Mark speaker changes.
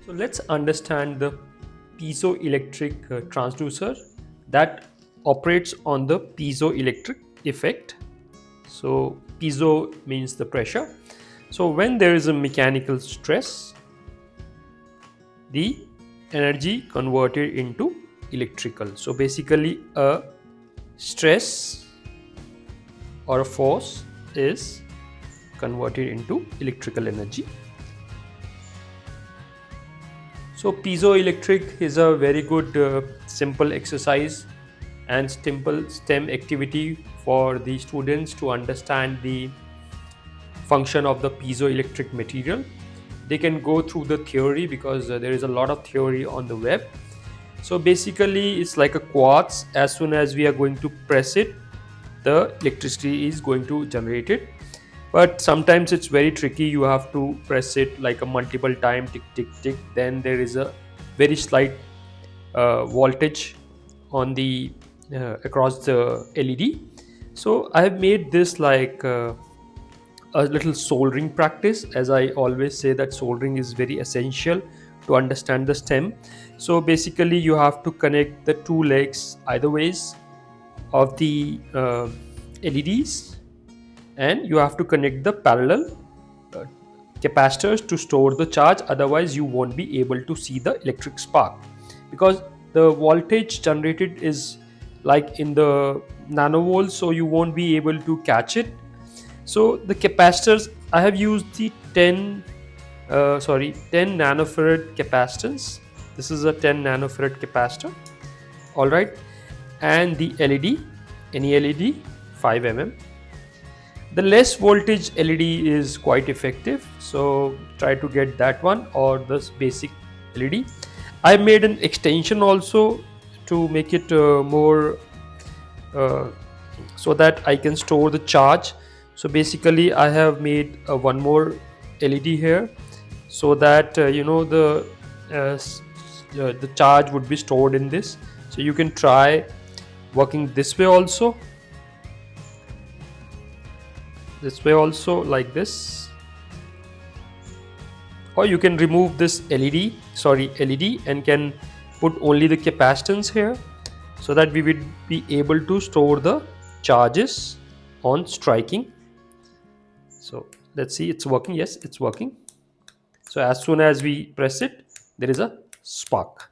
Speaker 1: So let's understand the piezoelectric transducer that operates on the piezoelectric effect. So piezo means the pressure. So when there is a mechanical stress, the energy converted into electrical. So basically a stress or a force is converted into electrical energy. So piezoelectric is a very good simple exercise and simple STEM activity for the students to understand the function of the piezoelectric material. They can go through the theory because there is a lot of theory on the web. So basically it's like a quartz. As soon as we are going to press it, the electricity is going to generate it. But sometimes it's very tricky. You have to press it like a multiple time, tick tick tick. Then there is a very slight voltage on the across the LED. So I have made this like a little soldering practice, as I always say that soldering is very essential to understand the STEM. So basically you have to connect the two legs either ways of the LEDs, and you have to connect the parallel uh, capacitors to store the charge. Otherwise you won't be able to see the electric spark, because the voltage generated is like in the nanovolts, so you won't be able to catch it. So the capacitors, I have used the 10 nanofarad capacitance. This is a 10 nanofarad capacitor, all right. And the LED, any LED, 5 mm. The less voltage LED is quite effective, so try to get that one or this basic LED. I made an extension also to make it more uh, so that I can store the charge. So basically I have made one more LED here, so that the charge would be stored in this. So you can try working this way also, like this, or you can remove this LED and can put only the capacitance here, so that we would be able to store the charges on striking. So let's see, it's working. Yes, it's working. So as soon as we press it, there is a spark.